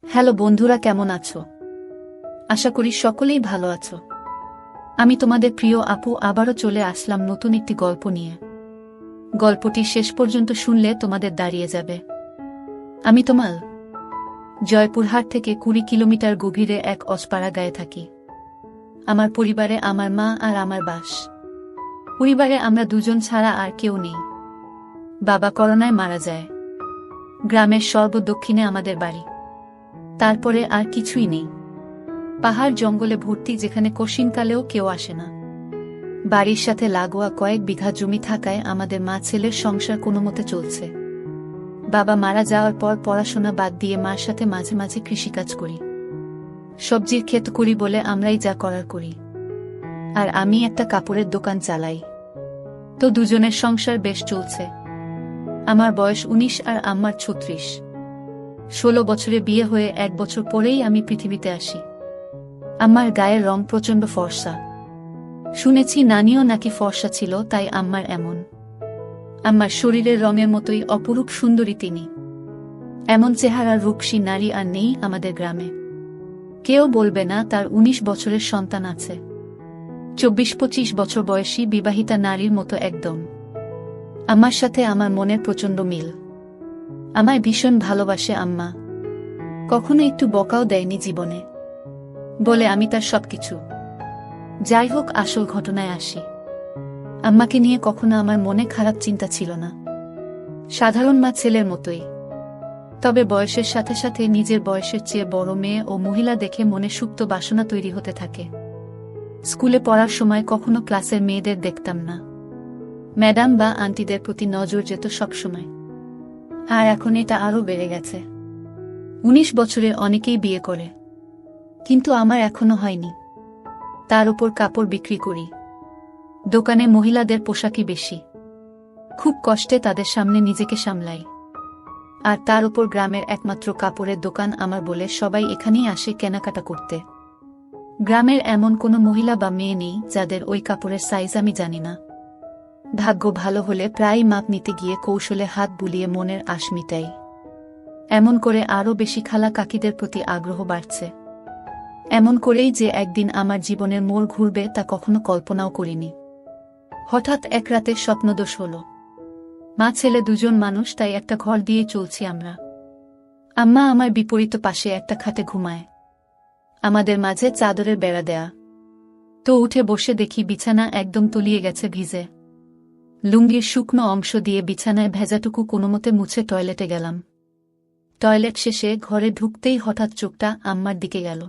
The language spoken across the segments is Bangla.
হ্যালো বন্ধুরা, কেমন আছো? আশা করি সকলেই ভালো আছো। আমি তোমাদের প্রিয় আপু আবারও চলে আসলাম নতুন একটি গল্প নিয়ে। গল্পটি শেষ পর্যন্ত শুনলে তোমাদের দাঁড়িয়ে যাবে। আমি তোমাল জয়পুরহাট থেকে 20 কিলোমিটার গভীরে এক অজপাড়া গায়ে থাকি। আমার পরিবারে আমার মা আর আমার বাস। পরিবারে আমরা দুজন ছাড়া আর কেউ নেই। বাবা করোনায় মারা যায়। গ্রামের সর্বদক্ষিণে আমাদের বাড়ি। তারপরে আর কিছুই নেই। পাহাড় জঙ্গলে ভর্তি, যেখানে কশিনকালেও কেউ আসে না। বাড়ির সাথে লাগোয়া কয়েক বিঘা জমি থাকায় আমাদের মা ছেলের সংসার কোনোমতে চলছে। বাবা মারা যাওয়ার পর পড়াশোনা বাদ দিয়ে মার সাথে মাঝে মাঝে কৃষিকাজ করি। সবজির ক্ষেত করি বলে আমরাই যা করার করি। আর আমি একটা কাপড়ের দোকান চালাই। তো দুজনের সংসার বেশ চলছে। আমার বয়স 19 আর আম্মার 36। 16 বছরে বিয়ে হয়ে 1 বছর পরেই আমি পৃথিবীতে আসি। আম্মার গায়ের রং প্রচণ্ড ফর্সা। শুনেছি নানিও নাকি ফর্সা ছিল, তাই আম্মার এমন। আম্মার শরীরের রঙের মতোই অপরূপ সুন্দরী তিনি। এমন চেহারার রূপসী নারী আর নেই আমাদের গ্রামে। কেউ বলবে না তার 19 বছরের সন্তান আছে। 24-25 বছর বয়সী বিবাহিতা নারীর মতো একদম। আম্মার সাথে আমার মনের প্রচণ্ড মিল। আমায় ভীষণ ভালোবাসে আম্মা। কখনো একটু বকাও দেয়নি জীবনে। বলে আমি তার সবকিছু। যাই হোক, আসল ঘটনায় আসি। আম্মাকে নিয়ে কখনো আমার মনে খারাপ চিন্তা ছিল না। সাধারণ মা ছেলের মতোই। তবে বয়সের সাথে সাথে নিজের বয়সের চেয়ে বড় মেয়ে ও মহিলা দেখে মনে সুপ্ত বাসনা তৈরি হতে থাকে। স্কুলে পড়ার সময় কখনো ক্লাসের মেয়েদের দেখতাম না। ম্যাডাম বা আন্টিদের প্রতি নজর যেত সবসময়। আর এখন এটা আরও বেড়ে গেছে। 19 বছরে অনেকেই বিয়ে করে, কিন্তু আমার এখনো হয়নি। তার উপর কাপড় বিক্রি করি। দোকানে মহিলাদের পোশাকই বেশি। খুব কষ্টে তাদের সামনে নিজেকে সামলাই। আর তার উপর গ্রামের একমাত্র কাপড়ের দোকান আমার বলে সবাই এখানেই আসে কেনাকাটা করতে। গ্রামের এমন কোনো মহিলা বা মেয়ে নেই যাদের ওই কাপড়ের সাইজ আমি জানি না। ভাগ্য ভালো হলে প্রায় মাপ নিতে গিয়ে কৌশলে হাত বুলিয়ে মনের আশ মিটাই। এমন করে আরও বেশি খালা কাকিদের প্রতি আগ্রহ বাড়ছে। এমন করেই যে একদিন আমার জীবনের মোড় ঘুরবে তা কখনো কল্পনাও করিনি। হঠাৎ এক রাতে স্বপ্নদোষ হল। মা ছেলে দুজন মানুষ, তাই একটা ঘর দিয়ে চলছি আমরা। আম্মা আমার বিপরীত পাশে একটা খাটে ঘুমায়। আমাদের মাঝে চাদরের বেড়া দেয়া। তো উঠে বসে দেখি বিছানা একদম তলিয়ে গেছে ভিজে। লুঙ্গির শুকনো অংশ দিয়ে বিছানায় ভেজাটুকু কোনোমতে মুছে টয়লেটে গেলাম। টয়লেট শেষে ঘরে ঢুকতেই হঠাৎ চোখটা আম্মার দিকে গেল।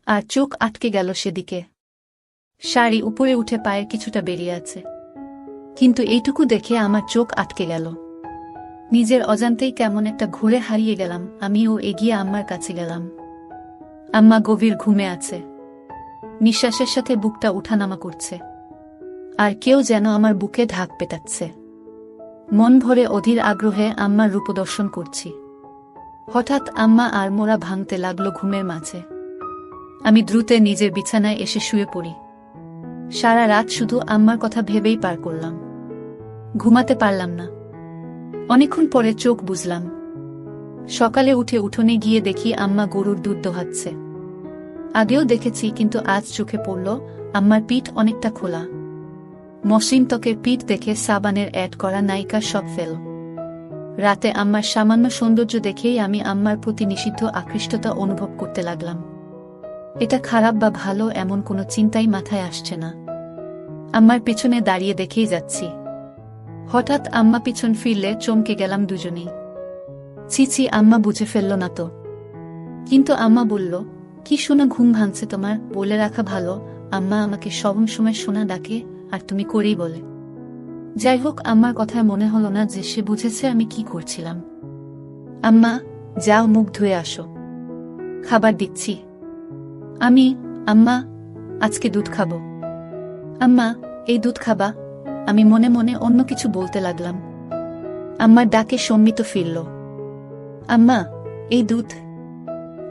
আর চোখ আটকে গেল সেদিকে। শাড়ি উপরে উঠে পায়ের কিছুটা বেরিয়ে আছে, কিন্তু এইটুকু দেখে আমার চোখ আটকে গেল। নিজের অজান্তেই কেমন একটা ঘুরে হারিয়ে গেলাম। আমিও এগিয়ে আম্মার কাছে গেলাম। আম্মা গভীর ঘুমে আছে। নিঃশ্বাসের সাথে বুকটা উঠানামা করছে। আর কেউ যেন আমার বুকে ঢাক পেটাচ্ছে। মন ভরে অধীর আগ্রহে আম্মার রূপদর্শন করছি। হঠাৎ আম্মা আর মোড়া ভাঙতে লাগলো ঘুমের মাঝে। আমি দ্রুত নিজের বিছানায় এসে শুয়ে পড়ি। সারা রাত শুধু আম্মার কথা ভেবেই পার করলাম। ঘুমাতে পারলাম না। অনেকক্ষণ পরে চোখ বুজলাম। সকালে উঠে উঠোনে গিয়ে দেখি আম্মা গরুর দুধ দোহাচ্ছে। আগেও দেখেছি, কিন্তু আজ চোখে পড়ল আম্মার পিঠ অনেকটা খোলা। মসৃণ ত্বকের পিঠ দেখে সাবানের অ্যাড করা নায়িকার সব ফেল। রাতে আম্মার সামান্য সৌন্দর্য দেখেই আমি আম্মার প্রতি নিষিদ্ধ আকৃষ্টতা অনুভব করতে লাগলাম। এটা খারাপ বা ভালো এমন কোনো চিন্তাই মাথায় আসছে না। আম্মার পিছনে দাঁড়িয়ে দেখেই যাচ্ছি। হঠাৎ আম্মা পিছন ফিরলে চমকে গেলাম দুজনেই। ছি, আম্মা বুঝে ফেলল না তো? কিন্তু আম্মা বলল, কি শোনা, ঘুম ভাঙছে তোমার? বলে রাখা ভালো, আম্মা আমাকে সব সময় সোনা ডাকে, আর তুমি করেই বলে। যাই হোক, আম্মার কথায় মনে হলো না যে সে বুঝেছে আমি কি করছিলাম। আম্মা, যাও মুখ ধুয়ে আসো, খাবার দিচ্ছি। আম্মা, আজকে দুধ খাবো। আম্মা, এই দুধ খাবা? আমি মনে মনে অন্য কিছু বলতে লাগলাম। আম্মার ডাকে সম্মিত ফিরল। আম্মা, এই দুধ।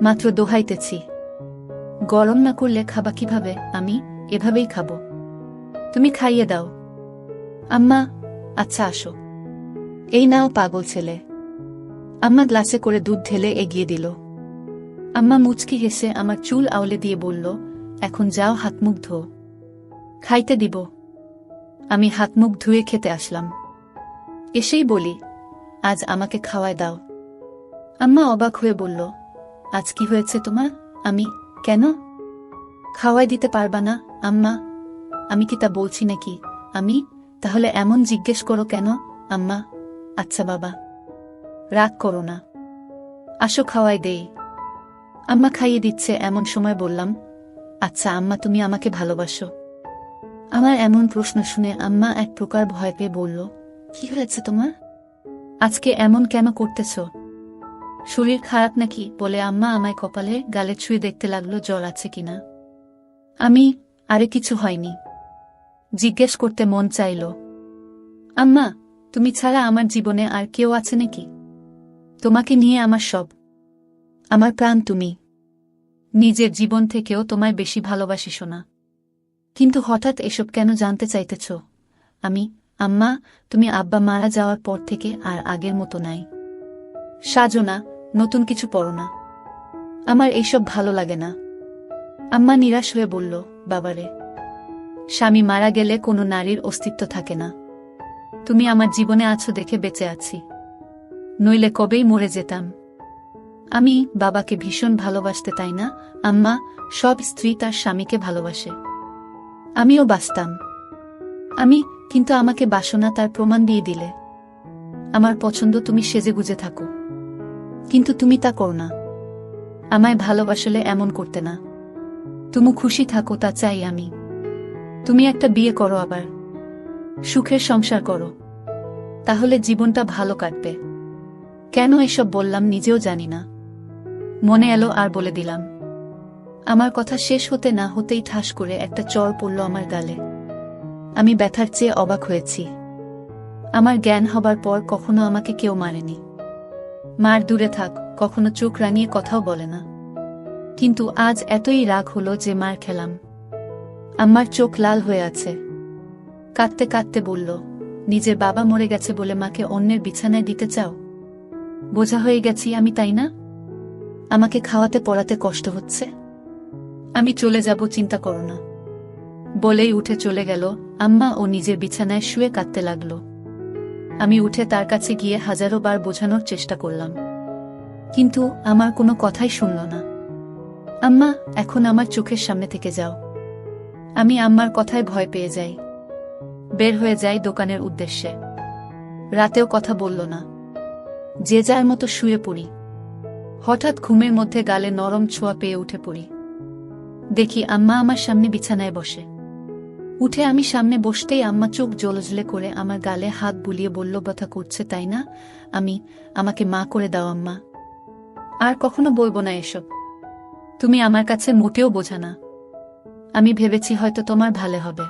মাত্র দোহাইতেছি। গরম না করলে খাবা কিভাবে? আমি এভাবেই খাবো। তুমি খাইয়ে দাও। আম্মা, আচ্ছা আসো। এই নাও পাগল ছেলে। আম্মা গ্লাসে করে দুধ ঢেলে এগিয়ে দিল। আম্মা মুচকি হেসে আমার চুল আউলে দিয়ে বলল, এখন যাও হাত মুখ ধো, খাইতে দিব। আমি হাত মুখ ধুয়ে খেতে আসলাম। এসেই বলি, আজ আমাকে খাওয়ায় দাও। আম্মা অবাক হয়ে বলল, আজ কি হয়েছে তোমার? আমি, কেন? খাওয়াই দিতে পারবা না আম্মা? আমি কি তা বলছি নাকি? আমি, তাহলে এমন জিজ্ঞেস করো কেন? আম্মা, আচ্ছা বাবা, রাগ করো না, আসো খাওয়াই দেই। আম্মা খাইয়ে দিচ্ছে এমন সময় বললাম, আচ্ছা আম্মা, তুমি আমাকে ভালোবাসো? আমার এমন প্রশ্ন শুনে আম্মা এক প্রকার ভয় পেয়ে বলল, কি হয়েছে তোমার? আজকে এমন কেন করতেছ? শরীর খারাপ নাকি? বলে আম্মা আমায় কপালে গালে ছুঁয়ে দেখতে লাগলো জ্বর আছে কিনা। আমি, আরে কিছু হয়নি। জিজ্ঞেস করতে মন চাইল, আম্মা, তুমি ছাড়া আমার জীবনে আর কেউ আছে নাকি? তোমাকে নিয়ে আমার সব, আমার প্রাণ তুমি। নিজের জীবন থেকেও তোমায় বেশি ভালোবাসি সোনা। কিন্তু হঠাৎ এসব কেন জানতে চাইতেছ? আমি, আম্মা, তুমি আব্বা মারা যাওয়ার পর থেকে আর আগের মতো নাই। সাজো না, নতুন কিছু পড়ো না, আমার এইসব ভালো লাগে না। আম্মা নিরাশ হয়ে বলল, বাবারে, স্বামী মারা গেলে কোনো নারীর অস্তিত্ব থাকে না। তুমি আমার জীবনে আছো দেখে বেঁচে আছি, নইলে কবেই মরে যেতাম। আমি বাবাকে ভীষণ ভালোবাসতে, তাই না আম্মা? সব স্ত্রী তার স্বামীকে ভালোবাসে, আমিও বাসতাম। আমি, কিন্তু আমাকে বাসনা তার প্রমাণ দিয়ে দিলে। আমার পছন্দ তুমি সেজেগুজে থাকো, কিন্তু তুমি তা করো না। আমায় ভালোবাসলে এমন করতে না। তুমি খুশি থাকো, তা চাই আমি। তুমি একটা বিয়ে করো, আবার সুখের সংসার করো, তাহলে জীবনটা ভালো কাটবে। কেন এসব বললাম নিজেও জানি না, মনে এলো আর বলে দিলাম। আমার কথা শেষ হতে না হতেই ঠাস করে একটা চড় পড়ল আমার গালে। আমি ব্যথার চেয়ে অবাক হয়েছি। আমার জ্ঞান হবার পর কখনো আমাকে কেউ মারেনি। মার দূরে থাক, কখনো চোখ রাঙিয়ে কথাও বলে না। কিন্তু আজ এতই রাগ হলো যে মার খেলাম। আম্মার চোখ লাল হয়ে আছে, কাঁদতে কাঁদতে বলল, নিজের বাবা মরে গেছে বলে মাকে অন্যের বিছানায় দিতে চাও? বোঝা হয়ে গেছি আমি, তাই না? আমাকে খাওয়াতে পড়াতে কষ্ট হচ্ছে। আমি চলে যাব, চিন্তা করো না। বলেই উঠে চলে গেল। আম্মা ও নিজের বিছানায় শুয়ে কাঁদতে লাগল। আমি উঠে তার কাছে গিয়ে হাজারো বার বোঝানোর চেষ্টা করলাম, কিন্তু আমার কোনো কথাই শুনল না। আম্মা, এখন আমার চোখের সামনে থেকে যাও। আমি আম্মার কথায় ভয় পেয়ে যাই, বের হয়ে যাই দোকানের উদ্দেশ্যে। রাতেও কথা বলল না, যে যার মতো শুয়ে পড়ি। হঠাৎ ঘুমের মধ্যে গালে নরম ছোঁয়া পেয়ে উঠে পড়ি। দেখি আম্মা আমার সামনে বিছানায় বসে। উঠে আমি সামনে বসতেই আম্মা চোখ জ্বলজ্বলে করে আমার গালে হাত বুলিয়ে বলল, ব্যথা করছে তাই না? আমাকে মা করে দাও আম্মা। আর কখনো বলবো না এসব। তুমি আমার কাছে মোটেও বোঝা না। আমি ভেবেছি হয়তো তোমার ভালো হবে,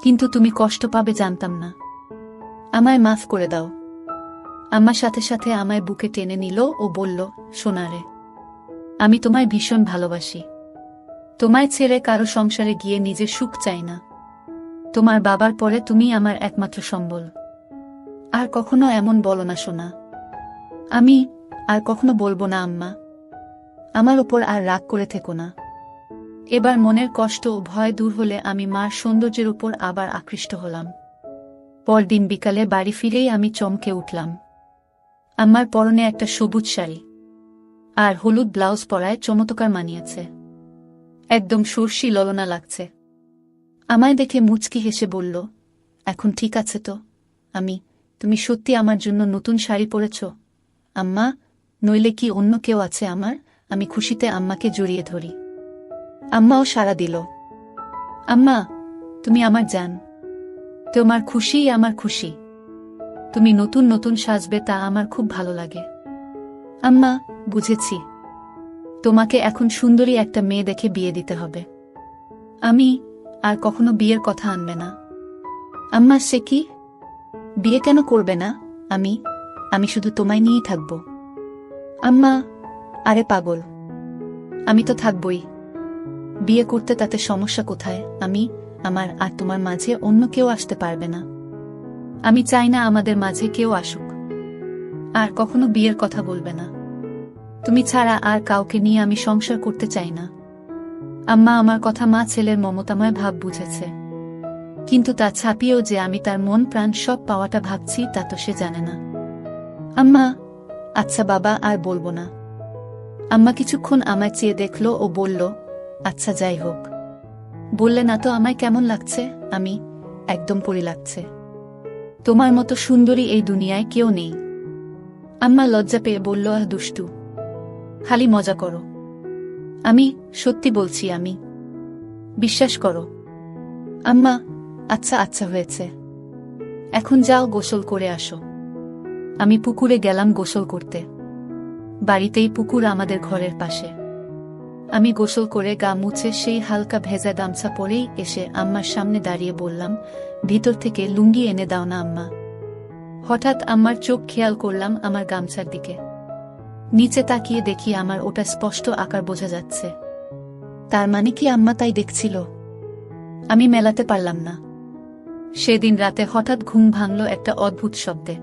কিন্তু তুমি কষ্ট পাবে জানতাম না। আমায় মাফ করে দাও। আম্মার সাথে সাথে আমায় বুকে টেনে নিল ও বলল, সোনারে, আমি তোমায় ভীষণ ভালোবাসি। তোমায় ছেড়ে কারো সংসারে গিয়ে নিজের সুখ চাই না। তোমার বাবার পরে তুমি আমার একমাত্র সম্বল। আর কখনো এমন বলো না সোনা। আমি আর কখনো বলবো না আম্মা। আমার উপর আর রাগ করে থেকো না। এবার মনের কষ্ট ও ভয় দূর হলে আমি মার সৌন্দর্যের উপর আবার আকৃষ্ট হলাম। পরদিন বিকালে বাড়ি ফিরেই আমি চমকে উঠলাম। আম্মার পরনে একটা সবুজ শাড়ি আর হলুদ ব্লাউজ পরায় চমৎকার মানিয়েছে। একদম সর্ষি ললনা লাগছে। আমায় দেখে মুচকি হেসে বলল, এখন ঠিক আছে তো? তুমি সত্যি আমার জন্য নতুন শাড়ি পরেছ আম্মা? নইলে কি অন্য কেউ আছে আমার? আমি খুশিতে আম্মাকে জড়িয়ে ধরি। আম্মাও সাড়া দিল। আম্মা, তুমি আমার জান। তোমার খুশিই আমার খুশি। তুমি নতুন নতুন সাজবে, তা আমার খুব ভালো লাগে। আম্মা, বুঝেছি। তোমাকে এখন সুন্দরী একটা মেয়ে দেখে বিয়ে দিতে হবে। আমি আর কখনো বিয়ের কথা আনবে না। আম্মা, সে কি? বিয়ে কেন করবে না? আমি শুধু তোমায় নিয়েই থাকব। আম্মা, আরে পাগল, আমি তো থাকবই। বিয়ে করতে তাতে সমস্যা কোথায়? আমার আর তোমার মাঝে অন্য কেউ আসতে পারবে না। আমি চাই না আমাদের মাঝে কেউ আসুক। আর কখনো বিয়ের কথা বলবে না। তুমি ছাড়া আর কাউকে নিয়ে আমি সংসার করতে চাই না। আম্মা আমার কথা মা ছেলের মমতাময় ভাব বুঝেছে, কিন্তু তা ছাপিয়েও যে আমি তার মন প্রাণ সব পাওয়াটা ভাবছি তা তো সে জানে না। আম্মা, আচ্ছা বাবা, আর বলবো না। আম্মা কিছুক্ষণ আমায় চেয়ে দেখল ও বলল, আচ্ছা যাই হোক। বললে না তো আমায় কেমন লাগছে? আমি একদম পরি লাগছে। তোমার মতো সুন্দরী এই দুনিয়ায় কেউ নেই। আম্মা লজ্জা পেয়ে বলল, আহ দুষ্টু, খালি মজা করো। আমি সত্যি বলছি, আমি। বিশ্বাস করো। আম্মা, আচ্ছা আচ্ছা হয়েছে, এখন যাও গোসল করে আসো। আমি পুকুরে গেলাম গোসল করতে। বাড়িতেই পুকুর আমাদের ঘরের পাশে। আমি গোসল করে গা মুছে সেই হালকা ভেজা গামছা পরেই এসে আম্মার সামনে দাঁড়িয়ে বললাম, ভিতর থেকে লুঙ্গি এনে দাও না আম্মা। হঠাৎ আম্মার চোখ খেয়াল করলাম আমার গামছার দিকে। নিচে তাকিয়ে দেখি আমার ওটা স্পষ্ট আকার বোঝা যাচ্ছে। তার মানে কি আম্মা তাই দেখছিল? আমি মেলাতে পারলাম না। সেদিন রাতে হঠাৎ ঘুম ভাঙল একটা অদ্ভুত শব্দে।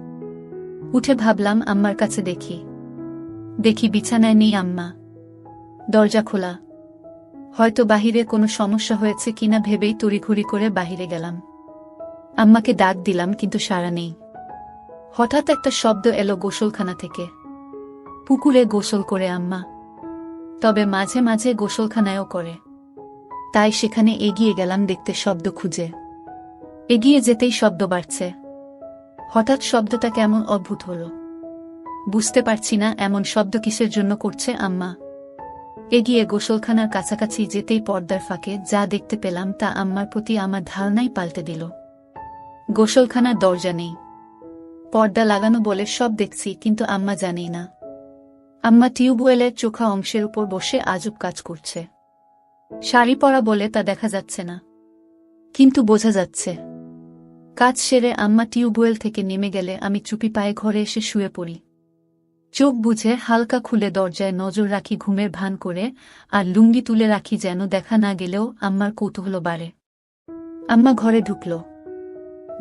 উঠে ভাবলাম আম্মার কাছে দেখি বিছানায় নেই আম্মা। দরজা খোলা। হয়তো বাহিরে কোনো সমস্যা হয়েছে কিনা ভেবেই তড়িঘড়ি করে বাহিরে গেলাম। আম্মাকে ডাক দিলাম কিন্তু সাড়া নেই। হঠাৎ একটা শব্দ এলো গোসলখানা থেকে। পুকুরে গোসল করে আম্মা, তবে মাঝে মাঝে গোসলখানায়ও করে। তাই সেখানে এগিয়ে গেলাম দেখতে শব্দ খুঁজে। এগিয়ে যেতেই শব্দ বাড়ছে। হঠাৎ শব্দটা কেমন অদ্ভুত হলো। বুঝতে পারছি না এমন শব্দ কিসের জন্য করছে আম্মা। এগিয়ে গোসলখানার কাছাকাছি যেতেই পর্দার ফাঁকে যা দেখতে পেলাম তা আম্মার প্রতি আমার ধারণাই পাল্টে দিল। গোসলখানার দরজা নেই, পর্দা লাগানো বলে সব দেখছি, কিন্তু আম্মা জানেই না। আম্মা টিউবওয়েলের চোখা অংশের উপর বসে আজব কাজ করছে। শাড়ি পরা বলে তা দেখা যাচ্ছে না, কিন্তু বোঝা যাচ্ছে। কাজ সেরে আম্মা টিউবওয়েল থেকে নেমে গেলে আমি চুপি পায়ে ঘরে এসে শুয়ে পড়ি। চোখ বুঝে হালকা খুলে দরজায় নজর রাখি ঘুমের ভান করে, আর লুঙ্গি তুলে রাখি যেন দেখা না গেলেও আম্মার কৌতূহল বাড়ে। আম্মা ঘরে ঢুকল।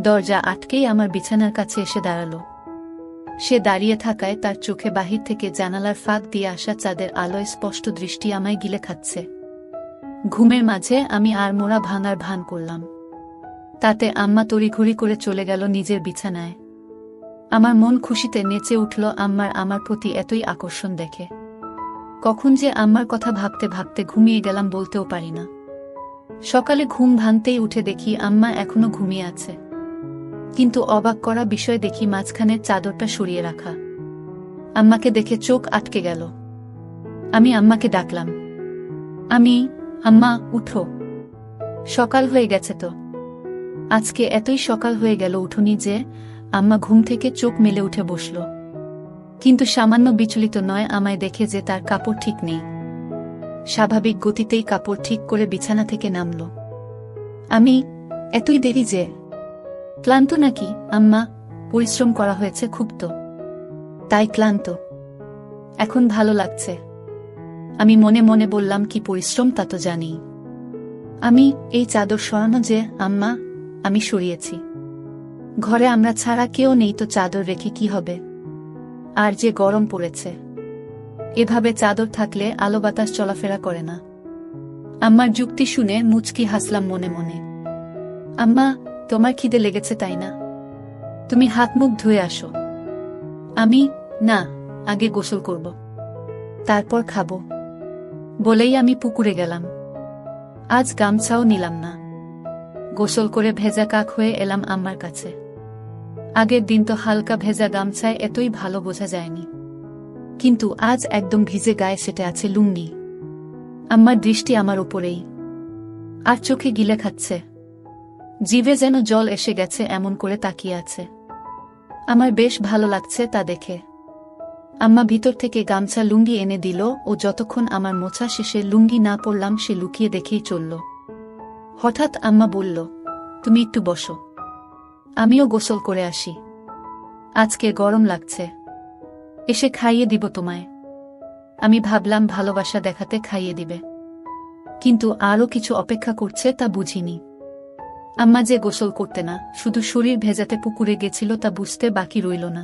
দরজা আটকেই আমার বিছানার কাছে এসে দাঁড়াল। সে দাঁড়িয়ে থাকায় তার চোখে বাহির থেকে জানালার ফাঁক দিয়ে আসা চাঁদের আলোয় স্পষ্ট দৃষ্টি আমায় গিলে খাচ্ছে। ঘুমের মাঝে আমি আর মোড়া ভাঙার ভান করলাম। তাতে আম্মা তড়িঘড়ি করে চলে গেল নিজের বিছানায়। আমার মন খুশিতে নেচে উঠল আমার প্রতি এতই আকর্ষণ দেখে। কখন যে আম্মার কথা ভাবতে ভাবতে ঘুমিয়ে গেলাম বলতেও পারি না। সকালে ঘুম ভাঙতেই উঠে দেখি আম্মা এখনো ঘুমিয়ে আছে, কিন্তু অবাক করা বিষয় দেখি মাঝখানের চাদরটা সরিয়ে রাখা। আম্মাকে দেখে চোখ আটকে গেল। আমি আম্মাকে ডাকলাম, আম্মা উঠো, সকাল হয়ে গেছে তো। আজকে এতই সকাল হয়ে গেল উঠোনি যে? আম্মা ঘুম থেকে চোখ মেলে উঠে বসল, কিন্তু সামান্য বিচলিত নয় আমায় দেখে যে তার কাপড় ঠিক নেই। স্বাভাবিক গতিতেই কাপড় ঠিক করে বিছানা থেকে নামল। আমি, এতই দেরি যে? ক্লান্ত নাকি আম্মা? পরিশ্রম করা হয়েছে খুব তো, তাই ক্লান্ত। এখন ভালো লাগছে। আমি মনে মনে বললাম, কি পরিশ্রম তা তো জানি। এই চাদর সরানো যে আম্মা? আমি সরিয়েছি। ঘরে আমরা ছাড়া কেউ নেই, তো চাদর রেখে কি হবে? আর যে গরম পড়েছে, এভাবে চাদর থাকলে আলো বাতাস চলাফেরা করে না। আম্মার যুক্তি শুনে মুচকি হাসলাম মনে মনে। আম্মা, তোমার খিদে লেগেছে তাই না? তুমি হাত মুখ ধুয়ে আসো। না, আগে গোসল করব, তারপর খাবো বলেই আমি পুকুরে গেলাম। আজ গামছাও নিলাম না। গোসল করে ভেজা কাক হয়ে এলাম আম্মার কাছে। আগের দিন তো হালকা ভেজা গামছায় এতই ভালো বোঝা যায়নি, কিন্তু আজ একদম ভিজে গায়ে সেটে আছে লুঙ্গি। আম্মার দৃষ্টি আমার উপরেই, আর চোখে গিলে খাচ্ছে। জিভে যেন জল এসে গেছে এমন করে তাকিয়ে আছে। আমার বেশ ভালো লাগছে তা দেখে। আম্মা ভিতর থেকে গামছা লুঙ্গি এনে দিল ও যতক্ষণ আমার মোছা শেষে লুঙ্গি না পরলাম সে লুকিয়ে দেখেই চলল। হঠাৎ আম্মা বলল, তুমি একটু বসো, আমিও গোসল করে আসি। আজকে গরম লাগছে, এসে খাইয়ে দিব তোমায়। আমি ভাবলাম ভালোবাসা দেখাতে খাইয়ে দিবে, কিন্তু আরও কিছু অপেক্ষা করছে তা বুঝিনি। আম্মা যে গোসল করতে না, শুধু শরীর ভেজাতে পুকুরে গেছিল তা বুঝতে বাকি রইল না।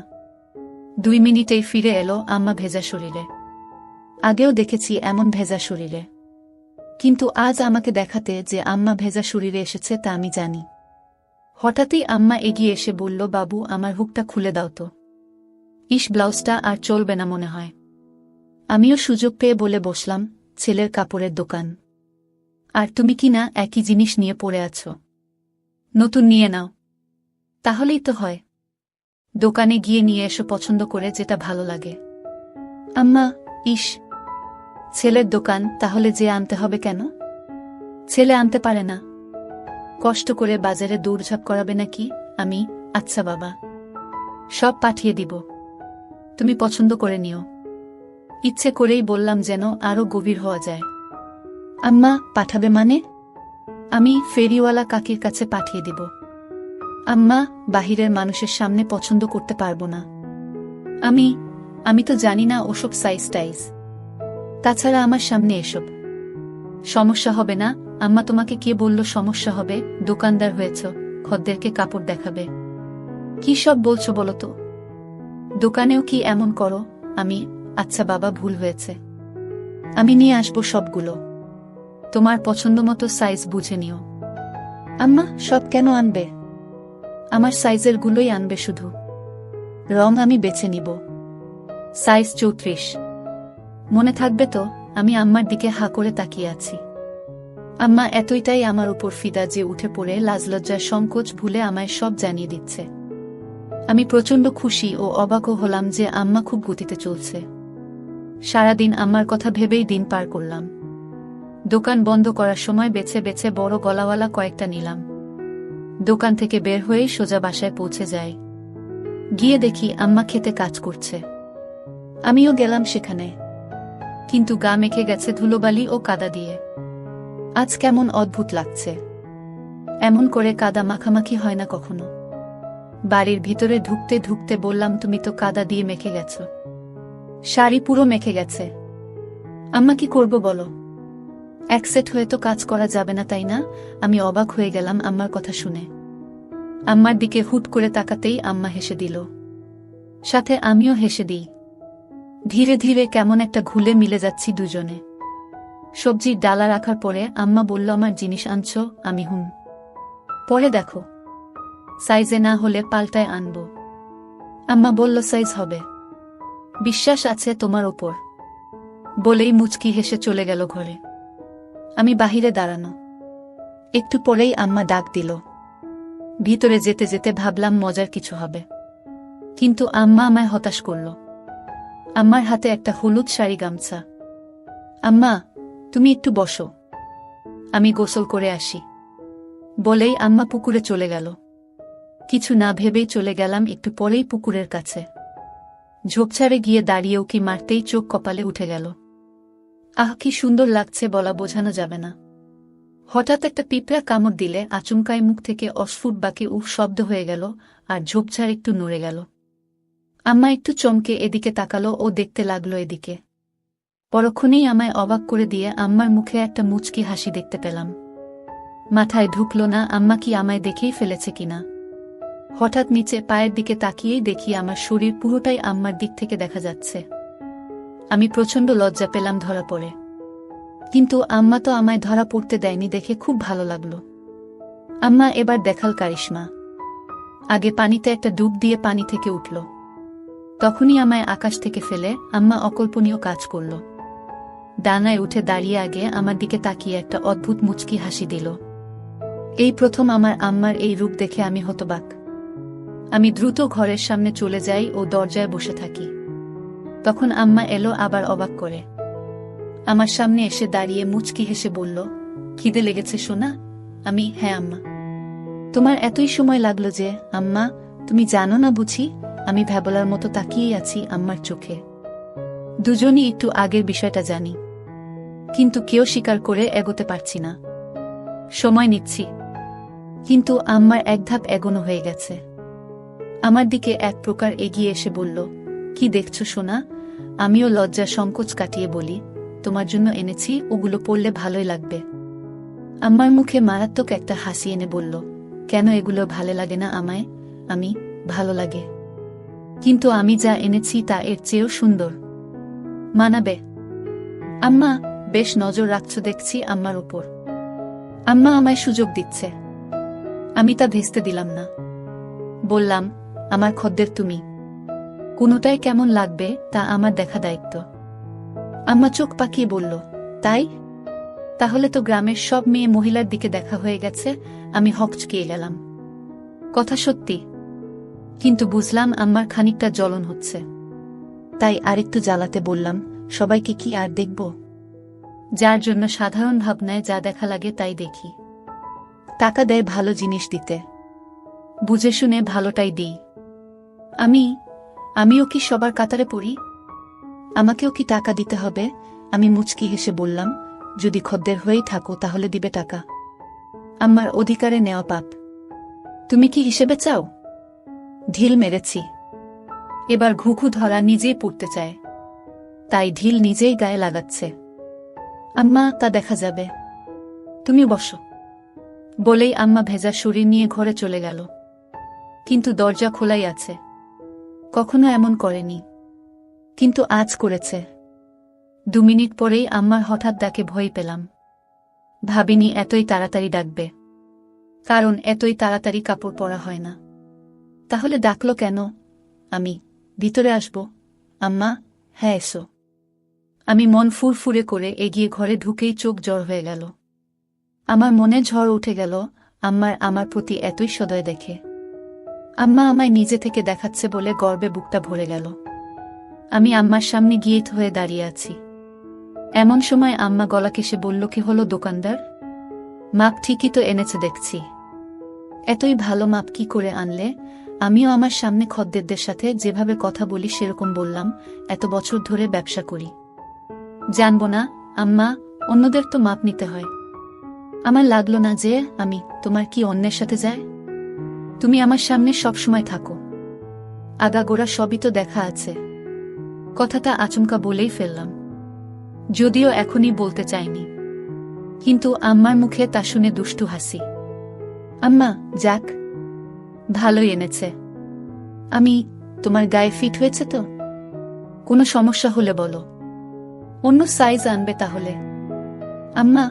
2 মিনিটেই ফিরে এলো আম্মা ভেজা শরীরে। আগেও দেখেছি এমন ভেজা শরীরে, কিন্তু আজ আমাকে দেখাতে যে আম্মা ভেজা শরীরে এসেছে তা আমি জানি। হঠাৎই আম্মা এগিয়ে এসে বলল, বাবু আমার হুকটা খুলে দাও তো। ব্লাউজটা আর চলবে না মনে হয়। আমিও সুযোগ পেয়ে বলে বসলাম, ছেলের কাপড়ের দোকান, আর তুমি কি না একই জিনিস নিয়ে পড়ে আছো? নতুন নিয়ে নাও, তাহলেই তো হয়। দোকানে গিয়ে নিয়ে এসো পছন্দ করে যেটা ভালো লাগে। আম্মা, ছেলের দোকান, তাহলে যে আনতে হবে কেন? ছেলে আনতে পারে না? কষ্ট করে বাজারে দৌড়ঝাঁপ করাবে নাকি? আমি, আচ্ছা বাবা, সব পাঠিয়ে দিব, তুমি পছন্দ করে নিও। ইচ্ছে করেই বললাম যেন আরো গভীর হওয়া যায়। আম্মা, পাঠাবে মানে? আমি ফেরিওয়ালা কাকির কাছে পাঠিয়ে দিব। আম্মা, বাহিরের মানুষের সামনে পছন্দ করতে পারবো না। আমি তো জানি না ওসব সাইজ টাইজ, তাছাড়া আমার সামনে এসব সমস্যা হবে না। আম্মা, তোমাকে কে বলল সমস্যা হবে? দোকানদার হয়েছ, খদ্দেরকে কাপড় দেখাবে? কি সব বলছো বলো তো? দোকানেও কি এমন করো? আমি, আচ্ছা বাবা, ভুল হয়েছে, আমি নিয়ে আসবো সবগুলো, তোমার পছন্দ মতো সাইজ বুঝে নিও। আম্মা, সব কেন আনবে? আমার সাইজের গুলোই আনবে শুধু, রং আমি বেছে নিব। সাইজ 34, মনে থাকবে তো? আমি আম্মার দিকে হা করে তাকিয়ে আছি। আম্মা এতটাই আমার উপর ফিদা যে উঠে পড়ে লাজলজ্জার সংকোচ ভুলে আমায় সব জানিয়ে দিচ্ছে। আমি প্রচণ্ড খুশি ও অবাকও হলাম যে আম্মা খুব গতিতে চলছে। সারাদিন আম্মার কথা ভেবেই দিন পার করলাম। দোকান বন্ধ করার সময় বেছে বেছে বড় গলাওয়ালা কয়েকটা নিলাম। দোকান থেকে বের হয়েই সোজা বাসায় পৌঁছে যাই। গিয়ে দেখি আম্মা খেতে কাজ করছে। আমিও গেলাম সেখানে, কিন্তু গা মেখে গেছে ধুলোবালি ও কাদা দিয়ে। আজ কেমন অদ্ভুত লাগছে, এমন করে কাদা মাখামাখি হয় না কখনো। বাড়ির ভিতরে ঢুকতে ঢুকতে বললাম, তুমি তো কাদা দিয়ে মেখে গেছ, শাড়ি পুরো মেখে গেছে। আম্মা, কি করব বলো? এক সেট হয়ে তো কাজ করা যাবে না, তাই না? আমি অবাক হয়ে গেলাম আম্মার কথা শুনে। আম্মার দিকে হুট করে তাকাতেই আম্মা হেসে দিল, সাথে আমিও হেসে দিই। ধীরে ধীরে কেমন একটা ঘুলে মিলে যাচ্ছি দুজনে। সবজির ডালা রাখার পরে আম্মা বলল, আমার জিনিস আনছো? আমি পরে দেখো, সাইজে না হলে পাল্টায় আনব। আম্মা বলল, সাইজ হবে, বিশ্বাস আছে তোমার ওপর, বলেই মুচকি হেসে চলে গেল ঘরে। আমি বাহিরে দাঁড়ানো। একটু পরেই আম্মা ডাক দিল। ভিতরে যেতে যেতে ভাবলাম মজার কিছু হবে, কিন্তু আম্মা আমায় হতাশ করল। আম্মার হাতে একটা হলুদ শাড়ি গামছা। আম্মা, তুমি একটু বসো, আমি গোসল করে আসি, বলেই আম্মা পুকুরে চলে গেল। কিছু না ভেবেই চলে গেলাম একটু পরেই পুকুরের কাছে। ঝোপঝাড়ে গিয়ে দাঁড়িয়ে উকি মারতেই চোখ কপালে উঠে গেল। আহ, কি সুন্দর লাগছে, বলা বোঝানো যাবে না। হঠাৎ একটা পিঁপড়া কামড় দিলে আচমকায় মুখ থেকে অস্ফুট বাকি উফ শব্দ হয়ে গেল, আর ঝোপঝাড় একটু নড়ে গেল। আম্মা একটু চমকে এদিকে তাকালো ও দেখতে লাগলো এদিকে। পরক্ষণেই আমায় অবাক করে দিয়ে আম্মার মুখে একটা মুচকি হাসি দেখতে পেলাম। মাথায় ঢুকল না আম্মা কি আমায় দেখেই ফেলেছে কিনা। হঠাৎ নিচে পায়ের দিকে তাকিয়েই দেখি আমার শরীর পুরোটাই আম্মার দিক থেকে দেখা যাচ্ছে। আমি প্রচণ্ড লজ্জা পেলাম ধরা পড়ে, কিন্তু আম্মা তো আমায় ধরা পড়তে দেয়নি দেখে খুব ভালো লাগলো। আম্মা এবার দেখাল কারিশমা। আগে পানিতে একটা ডুব দিয়ে পানি থেকে উঠল, তখনই আমায় আকাশ থেকে ফেলে আম্মা অকল্পনীয় কাজ করল। ডানায় উঠে দাঁড়িয়ে আগে আমার দিকে তাকিয়ে একটা অদ্ভুত মুচকি হাসি দিল। এই প্রথম আমার আম্মার এই রূপ দেখে আমি হতবাক। আমি দ্রুত ঘরের সামনে চলে যাই ও দরজায় বসে থাকি। তখন আম্মা এলো আবার অবাক করে। আমার সামনে এসে দাঁড়িয়ে মুচকি হেসে বলল, খিদে লেগেছে সোনা? আমি, হ্যাঁ আম্মা। তোমার এতই সময় লাগলো যে? আম্মা, তুমি জানো না বুঝি? আমি ভ্যাবলার মতো তাকিয়েই আছি আম্মার চোখে। দুজনই একটু আগের বিষয়টা জানি, কিন্তু কেউ স্বীকার করে এগোতে পারছি না। সময় নিচ্ছি, কিন্তু আম্মার এক ধাপ এগোনো হয়ে গেছে। আমার দিকে এক প্রকার এগিয়ে এসে বলল, কি দেখছো সোনা? আমিও লজ্জা সংকোচ কাটিয়ে বলি, তোমার জন্য এনেছি, ওগুলো পড়লে ভালোই লাগবে। আম্মার মুখে মারাত্মক একটা হাসি এনে বলল, কেন এগুলো ভালো লাগে না আমায়? আমি, ভালো লাগে, কিন্তু আমি যা এনেছি তা এর চেয়েও সুন্দর, মানাবে। আম্মা, বেশ নজর রাখছ দেখছি আম্মার উপর। আম্মা আমায় সুযোগ দিচ্ছে। আমি তা ভেস্তে দিলাম না। বললাম, আমার খদ্দের তুমি। কোনোটাই কেমন লাগবে তা আমার দেখা দায়িত্ব। আম্মা চোখ পাকিয়ে বলল, তাই? তাহলে তো গ্রামের সব মেয়ে মহিলার দিকে দেখা হয়ে গেছে। আমি হকচকিয়ে গেলাম। কথা সত্যি, কিন্তু বুঝলাম আম্মার খানিকটা জ্বলন হচ্ছে। তাই আরেকটু জ্বালাতে বললাম, সবাইকে কি আর দেখব? যার জন্য সাধারণ ভাবনায় যা দেখা লাগে তাই দেখি। টাকা দেয় ভালো জিনিস দিতে, বুঝে শুনে ভালোটাই দিই। আমিও কি সবার কাতারে পড়ি? আমাকেও কি টাকা দিতে হবে? আমি মুচকি হেসে বললাম, যদি খদ্দের হয়েই থাকো তাহলে দিবে টাকা। আমার অধিকারে নেওয়া পাপ। তুমি কি হিসেবে চাও? ঢিল মেরেছি। এবার ঘুঘু ধরা নিজেই পড়তে চায়, তাই ঢিল নিজেই গায়ে লাগাচ্ছে। আম্মা, তা দেখা যাবে, তুমি বসো। বলেই আম্মা ভেজা শরীর নিয়ে ঘরে চলে গেল। কিন্তু দরজা খোলাই আছে। কখনো এমন করেনি, কিন্তু আজ করেছে। 2 মিনিট পরেই আম্মার হঠাৎ ডাকে ভয় পেলাম। ভাবিনি এতই তাড়াতাড়ি ডাকবে, কারণ এতই তাড়াতাড়ি কাপড় পরা হয় না। তাহলে ডাকলো কেন? আমি ভিতরে আসব? আম্মা, হ্যাঁ এসো। আমি মন ফুরফুরে করে এগিয়ে ঘরে ঢুকেই চোখ জড় হয়ে গেল। আমার মনে ঝড় উঠে গেল আমার প্রতি এতই সদয় দেখে। আম্মা আমায় নিজে থেকে দেখাচ্ছে বলে গর্বে বুকটা ভরে গেল। আমি আম্মার সামনে গিয়ে হয়ে দাঁড়িয়ে আছি। এমন সময় আম্মা গলা কেসে বলল, কি হলো দোকানদার? মাপ ঠিকই তো এনেছে দেখছি। এতই ভালো মাপ কি করে আনলে? আমিও আমার সামনে খদ্দেরদের সাথে যেভাবে কথা বলি সেরকম বললাম, এত বছর ধরে ব্যবসা করি, জানবো না আম্মা, অন্যদের তো মাপ নিতে হয়। আমার লাগলো না যে আমি তোমার কি অন্যের সাথে যায়। তুমি আমার সামনে সব সময় থাকো, আগাগোড়া সবই তো দেখা আছে। কথাটা আচমকা বলেই ফেললাম, যদিও এখনই বলতে চাইনি। কিন্তু আম্মার মুখে তা শুনে দুষ্টু হাসি। আম্মা, যাক, ভালোই এনেছে। আমি তোমার গায়ে ফিট হয়েছে তো? কোনো সমস্যা হলে বলো, অন্য সাইজ আনবে তাহলে। আম্মা,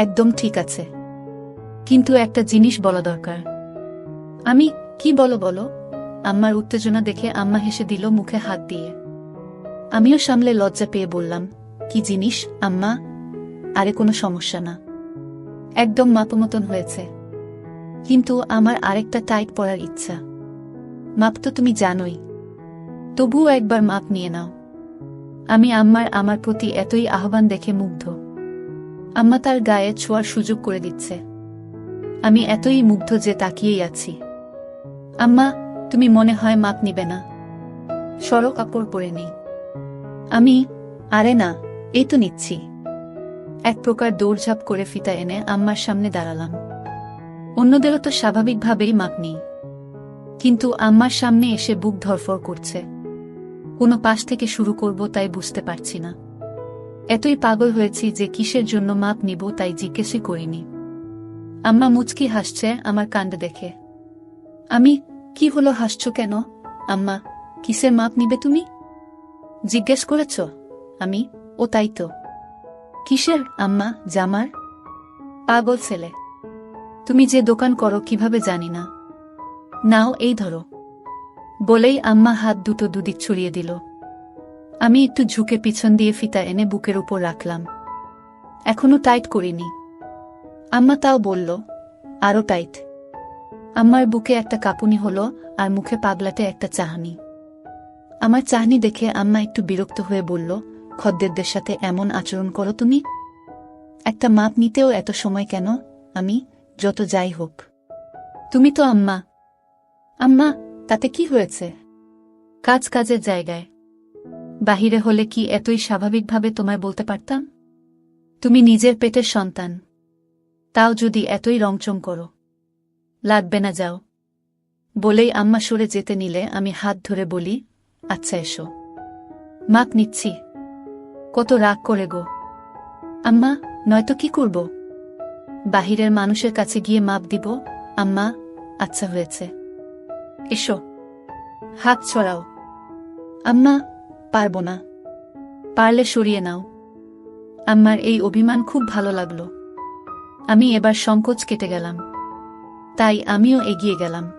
একদম ঠিক আছে, কিন্তু একটা জিনিস বলা দরকার। আমি কি? বলো। আম্মার উত্তেজনা দেখে আম্মা হেসে দিল মুখে হাত দিয়ে। আমিও সামলে লজ্জা পেয়ে বললাম, কি জিনিস আম্মা? আরে কোনো সমস্যা না, একদম মাপ মতন হয়েছে। কিন্তু আমার আরেকটা টাইট পরার ইচ্ছা। মাপ তো তুমি জানোই, তবুও একবার মাপ নিয়ে নাও। আমি আমার প্রতি এতই আহ্বান দেখে মুগ্ধ। আম্মা তার গায়ে ছোঁয়ার সুযোগ করে দিচ্ছে। আমি এতই মুগ্ধ যে তাকিয়েই আছি। আম্মা, তুমি মনে হয় মাপ নিবে না? সরো, কাপড় পরে নেই। আমি, আরে না, এই তো নিচ্ছি। এক প্রকার দৌড়ঝাঁপ করে ফিতা এনে আম্মার সামনে দাঁড়ালাম। অন্যদেরও তো স্বাভাবিকভাবেই মাপ নেই, কিন্তু আম্মার সামনে এসে বুক ধরফর করছে। কোনো পাশ থেকে শুরু করব তাই বুঝতে পারছি না। এতই পাগল হয়েছি যে কিসের জন্য মাপ নিব তাই জিজ্ঞেসই করিনি। আম্মা মুচকি হাসছে আমার কাণ্ড দেখে। আমি, কি হলো, হাসছো কেন? আম্মা, কিসের মাপ নিবে তুমি জিজ্ঞেস করেছ? আমি, ও তাই তো। কিসের আম্মা? জামার। পাগল ছেলে, তুমি যে দোকান করো কিভাবে জানি না। নাও এই ধরো। বলেই আম্মা হাত দুটো দুদিক ছড়িয়ে দিল। আমি একটু ঝুঁকে পিছন দিয়ে ফিতা এনে বুকের উপর রাখলাম। এখনো টাইট করিনি। আম্মা তাও বলল, আরো টাইট। আম্মার বুকে একটা কাঁপুনি হলো আর মুখে পাগলাটে একটা চাহনি। আমার চাহনি দেখে আম্মা একটু বিরক্ত হয়ে বলল, খদ্দেরদের সাথে এমন আচরণ করো তুমি? একটা মাপ নিতেও এত সময় কেন? আমি, যত যাই হোক, তুমি তো আম্মা। আম্মা, তাতে কি হয়েছে? কাজ কাজের জায়গায়, বাহিরে হলে কি এতই স্বাভাবিকভাবে তোমায় বলতে পারতাম? তুমি নিজের পেটের সন্তান, তাও যদি এতই রংচং করো। লাগবে না, যাও। বলেই আম্মা সরে যেতে নিলে আমি হাত ধরে বলি, আচ্ছা এসো, মাপ নিচ্ছি। কত রাগ করে গো আম্মা, নয়তো কি করব? বাহিরের মানুষের কাছে গিয়ে মাপ দিব? আম্মা, আচ্ছা হয়েছে, এসো। হাত ছড়াও। আম্মা, পারবো না। পারলে সরিয়ে নাও। আমার এই অভিমান খুব ভালো লাগলো। আমি এবার সংকোচ কেটে গেলাম। তাই আমিও এগিয়ে গেলাম।